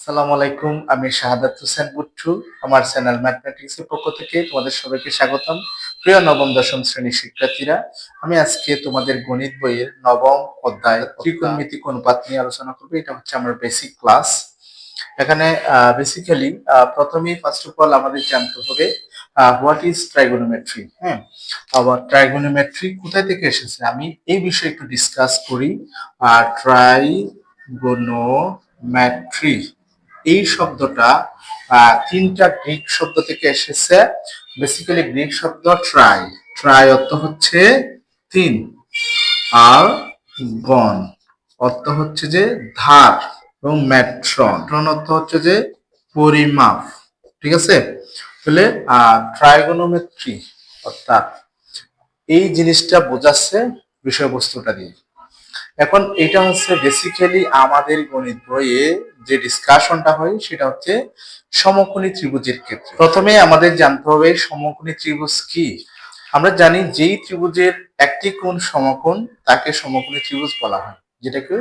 আসসালামু আলাইকুম, আমি শাহাদাত হোসেন বুচ্চু। আমার চ্যানেল ম্যাথমেটিক্স এর পক্ষ থেকে তোমাদের সবাইকে স্বাগতম। প্রিয় নবম দশম শ্রেণীর শিক্ষার্থীরা, আমি আজকে তোমাদের গণিত বইয়ের নবম অধ্যায় ত্রিকোণমিতিক অনুপাত নিয়ে আলোচনা করব। এটা হচ্ছে আমার বেসিক ক্লাস। এখানে বেসিক্যালি প্রথমেই ফার্স্ট অফ অল আমাদের জানতে হবে হোয়াট ইজ ট্রাইগোনোমেট্রি। হ্যাঁ, আবার ট্রাইগোনোমেট্রি কোথায় থেকে এসেছে আমি এই বিষয়ে একটু ডিসকাস করি। ট্রাইগোনোমেট্রি এই শব্দটা তিনটা গ্রিক শব্দ থেকে এসেছে। বেসিক্যালি গ্রিক শব্দ ট্রাই, ট্রাই অর্থ হচ্ছে তিন, আর গণ অর্থ হচ্ছে যে ধার, এবং ম্যাট্রন অর্থ হচ্ছে যে পরিমাপ। ঠিক আছে, তাহলে ট্রাইগোনোমেট্রি অর্থাৎ এই জিনিসটা বোঝাচ্ছে বিষয়বস্তুটা দিয়ে। এখন এটা হচ্ছে বেসিক্যালি আমাদের গণিত বইয়ে যে ডিসকাশনটা হয় সেটা হচ্ছে সমকোণী ত্রিভুজের ক্ষেত্রে। প্রথমে আমাদের জানতে হবে সমকোণী ত্রিভুজ কি। আমরা জানি যেই ত্রিভুজের একটি কোণ সমকোণ তাকে সমকোণী ত্রিভুজ বলা হয়, যেটাকে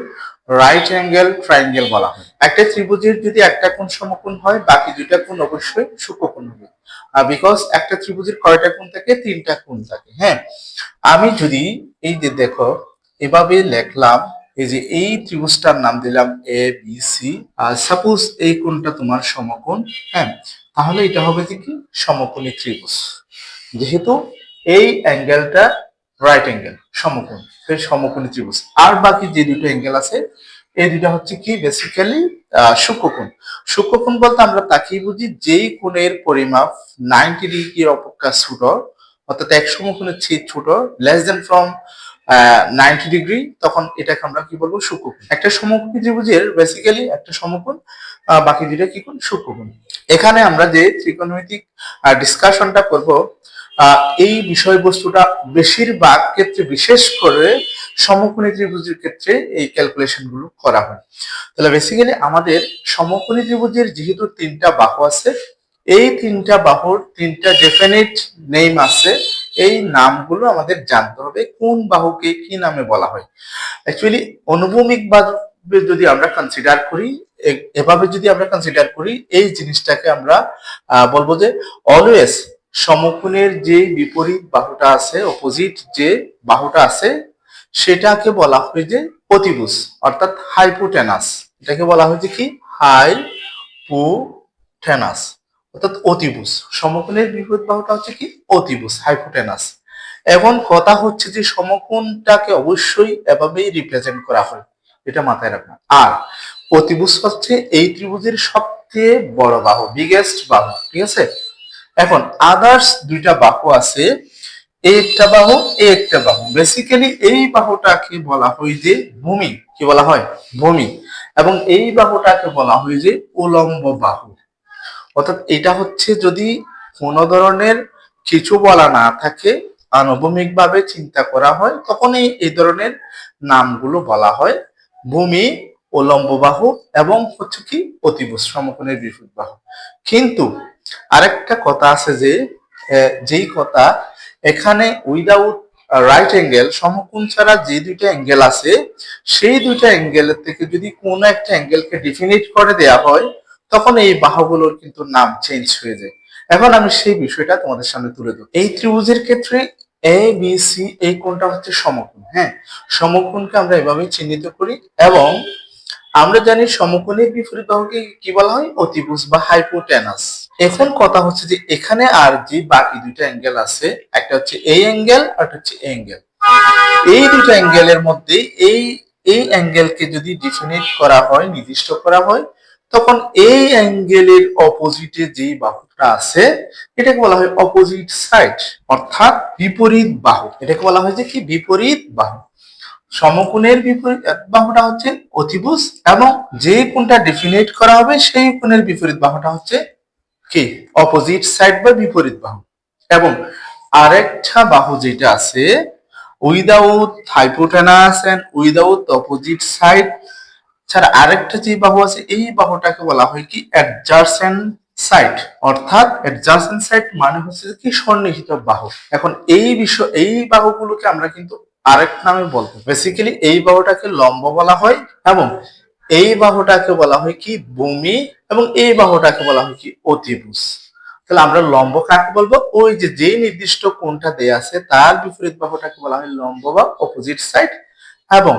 রাইট অ্যাঙ্গেল ট্রায়াঙ্গেল বলা হয়। একটা ত্রিভুজের যদি একটা কোণ সমকোণ হয়, বাকি দুইটা কোণ অবশ্যই সূক্ষ্মকোণ হবে। বিকজ একটা ত্রিভুজের কয়টা কোণ থাকে? তিনটা কোণ থাকে। হ্যাঁ, আমি যদি এই যে দেখো এভাবে লিখলাম, এই যে এই ত্রিভুজটার নাম দিলাম A B C, are suppose এই কোণটা তোমার সমকোণ। হ্যাঁ, তাহলে এটা হবে কি সমকোণী ত্রিভুজ, যেহেতু এই অ্যাঙ্গেলটা রাইট অ্যাঙ্গেল সমকোণ, সেই সমকোণী ত্রিভুজ। আর বাকি যে দুটো অ্যাঙ্গেল আছে এই দুটো হচ্ছে কি বেসিক্যালি সূক্ষ্মকোণ। সূক্ষ্মকোণ বলতে আমরা তাকেই বুঝি যেই কোণের পরিমাপ 90 ডিগ্রির অপেক্ষা ছোট, অর্থাৎ এক সমকোণের চেয়ে ছোট, লেস দেন ফ্রম 90 ডিগ্রি, তখন এটাকে আমরা কি বলবো? সূক্ষ্মকোণ। একটা সমকোণী ত্রিভুজের বেসিক্যালি একটা সমকোণ, বাকি দুটো কি কোণ? সূক্ষ্মকোণ। এখানে আমরা যে ত্রিকোণমিতিক ডিসকাশনটা করব, এই বিষয়বস্তুটা বেশিরভাগ ক্ষেত্রে, বিশেষ করে সমকোণী ত্রিভুজের ক্ষেত্রে এই ক্যালকুলেশন গুলো করা হয়। তাহলে বেসিক্যালি আমাদের সমকোণী ত্রিভুজের যেহেতু তিনটা বাহু আছে, এই তিনটা বাহুর তিনটা ডেফিনিট নেম আছে। এই নামগুলো আমাদের জানতে হবে কোন বাহুকে কি নামে বলা হয়। অ্যাকচুয়ালি অনুভূমিক ভাবে যদি আমরা কনসিডার করি, এভাবে যদি আমরা কনসিডার করি, এই জিনিসটাকে আমরা বলবো যে অলওয়েজ সমকোণের যে বিপরীত বাহুটা আছে, অপোজিট যে বাহুটা আছে, সেটাকে বলা হয় যে অতিভুজ, অর্থাৎ হাইপোটেনাস। এটাকে বলা হয় যে কি? হাইপোটেনাস, অর্থাৎ অতিভুজ। সমকোণের বিপরীত বাহুটা হচ্ছে কি? অতিভুজ, হাইপোটেনাস। এখন কথা হচ্ছে যে সমকোণটাকে অবশ্যই এভাবেই রিপ্রেজেন্ট করা হয়, এটা মাথায় রাখবেন। আর অতিভুজ হচ্ছে এই ত্রিভুজের সবচেয়ে বড় বাহু, বিগেস্ট বাহু। ঠিক আছে, এখন আদার্স দুইটা বাহু আছে, এই একটা বাহু, এই একটা বাহু। বেসিক্যালি এই বাহুটাকে বলা হয় যে ভূমি। কি বলা হয়? ভূমি। এবং এই বাহুটাকে বলা হয় যে উলম্ব বাহু। অর্থাৎ এটা হচ্ছে যদি কোনো ধরনের কিছু বলা না থাকে, আনুভূমিক ভাবে চিন্তা করা হয়, তখনই এই ধরনের নামগুলো বলা হয় ভূমি, উলম্ব বাহু এবং হচ্ছে কি অতিভুজ, সমকোণের বিপরীত বাহু। কিন্তু আরেকটা কথা আছে যে যেই কথা এখানে উইদাউট রাইট অ্যাঙ্গেল, সমকোণ ছাড়া যে দুইটা অ্যাঙ্গেল আছে, সেই দুইটা অ্যাঙ্গেলের থেকে যদি কোনো একটা অ্যাঙ্গেলকে ডিফিনিট করে দেয়া হয়, তখন এই বাহুগুলোর কিন্তু নাম চেঞ্জ হয়ে যায়। এখন আমি সেই বিষয়টা তোমাদের সামনে তুলে ধরব। এই ত্রিভুজের ক্ষেত্রে এ বি সি এই কোণটা হচ্ছে সমকোণ। হ্যাঁ, সমকোণকে আমরা এভাবে চিহ্নিত করি, এবং আমরা জানি সমকোণের বিপরীত বাহুকে কি বলা হয়? অতিভুজ বা হাইপোটেনাস। এখন কথা হচ্ছে যে এখানে আর যে বাকি দুইটা অ্যাঙ্গেল আছে, একটা হচ্ছে এই অ্যাঙ্গেল আর একটা হচ্ছে এই অ্যাঙ্গেল। এই দুটো অ্যাঙ্গেলের মধ্যে এই এই অ্যাঙ্গেলকে যদি ডিফিনিট করা হয়, নির্দিষ্ট করা হয়, তখন এই অ্যাঙ্গেলের অপোজিটে যে বাহুটা আছে এটাকে বলা হয় অপোজিট সাইড, অর্থাৎ বিপরীত বাহু। এটাকে বলা হয় যে কি? বিপরীত বাহু। সমকোণের বিপরীত বাহুটা হচ্ছে অতিভুজ, এবং যে কোণটা ডিফিনিট করা হবে সেই কোণের বিপরীত বাহুটা হচ্ছে কি? অপোজিট সাইড বা বিপরীত বাহু। এবং আরেকটা বাহু যেটা আছে without hypotenuse and without opposite side ছাড়া আরেকটা যে বাহু আছে, এই বাহুটাকে বলা হয় কি? Adjacent side. অর্থাৎ অ্যাডজাসেন্ট সাইড মানে হচ্ছে কি? সন্নিহিত বাহু। এখন এই বাহুগুলোকে আমরা কিন্তু আরেক নামে বলবো। বেসিক্যালি এই বাহুটাকে লম্ব বলা হয়, এবং এই বাহুটাকে বলা হয় কি ভূমি, এবং এই বাহুটাকে বলা হয় কি অতিভুজ। তাহলে আমরা লম্ব কাকে বলবো? ওই যে যেই নির্দিষ্ট কোণটা দেয়া আছে তার বিপরীত বাহুটাকে বলা হয় লম্ব বা অপোজিট সাইড, এবং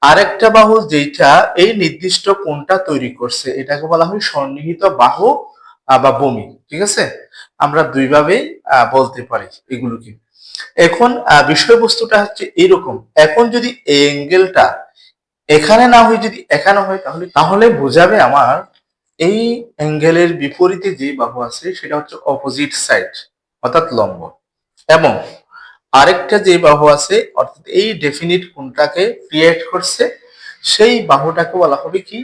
আরেকটা বাহু যেটা এই নির্দিষ্ট কোণটা তৈরি করছে এটাকে বলা হয় সন্নিহিত বাহু বা ভূমি। ঠিক আছে, আমরা দুইভাবেই বলতে পারি এগুলোকে। এখন বিষয়বস্তুটা হচ্ছে এরকম, এখন যদি এই অ্যাঙ্গেলটা এখানে না হয় যদি এখানে হয় তাহলে তাহলে বোঝাবে আমার এই অ্যাঙ্গেলের বিপরীতে যে বাহু আছে সেটা হচ্ছে অপোজিট সাইড অর্থাৎ লম্ব, এবং আরেকটা যে বাহু আছে অর্থাৎ এই ডেফিনিট কোণটাকে ক্রিয়েট করছে সেই বাহুটাকে বলা হবে কি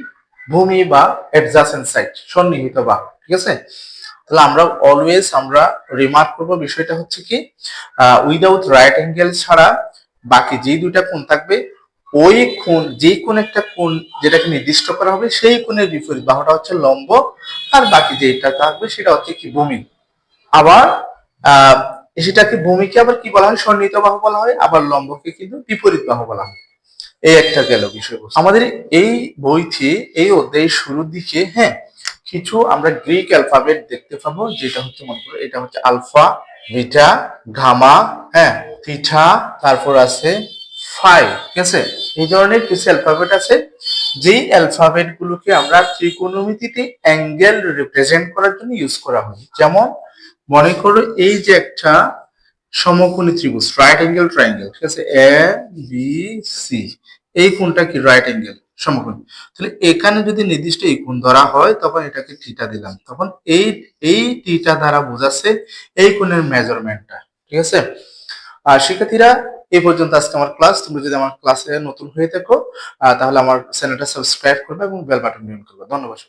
ভূমি বা অ্যাডজাসেন্ট সাইড, সন্নিহিত বাহু। ঠিক আছে, তাহলে আমরা অলওয়েজ আমরা রিমার্ক করব বিষয়টা হচ্ছে কি উইদাউট রাইট অ্যাঙ্গেল ছাড়া বাকি যে দুইটা কোণ থাকবে ওই কোণ যে কোন একটা কোণ যেটাকে নির্দিষ্ট করা হবে সেই কোণের বিপরীত বাহুটা হচ্ছে লম্ব, আর বাকি যেটা থাকবে সেটা হচ্ছে কি ভূমি। আবার আহ সেটাকে ভূমিকে আবার কি বলা হয় সন্নিহিত বাহু বলা হয়, আবার লম্বকে কিন্তু বিপরীত বাহু বলা হয়। এই একটা গেল বিষয়বস্তু আমাদের এই বইতে এই অধ্যায়ের শুরুর দিকে। হ্যাঁ, কিছু আমরা গ্রিক অ্যালফাবেট দেখতে পাবো, যেটা হচ্ছে মনে করো এটা হচ্ছে আলফা, বিটা, গামা, হ্যাঁ, থিটা, তারপর আছে ফাই। ঠিক আছে, এই ধরনের কিছু অ্যালফাবেট আছে যেই অ্যালফাবেট গুলোকে আমরা ত্রিকোণমিতিতে অ্যাঙ্গেল রিপ্রেজেন্ট করার জন্য ইউজ করা হয়। যেমন মনে করো এই যে একটা সমকোণী ত্রিভুজ, রাইট অ্যাঙ্গেল ট্রায়াঙ্গেল। ঠিক আছে, এ বি সি, এই কোণটা কি রাইট অ্যাঙ্গেল সমকোণী। তাহলে এখানে যদি নির্দিষ্ট এই কোণ ধরা হয় তখন এটাকে থিটা দিলাম, তখন এই এই থিটা দ্বারা বোঝাচ্ছে এই কোণের মেজারমেন্টটা। ঠিক আছে, আর শিক্ষার্থীরা এই পর্যন্ত আজকে আমার ক্লাস। তুমি যদি আমার ক্লাসে নতুন হয়ে থাকো তাহলে আমার চ্যানেলটা সাবস্ক্রাইব করবে এবং বেল বাটন অন করবে। ধন্যবাদ।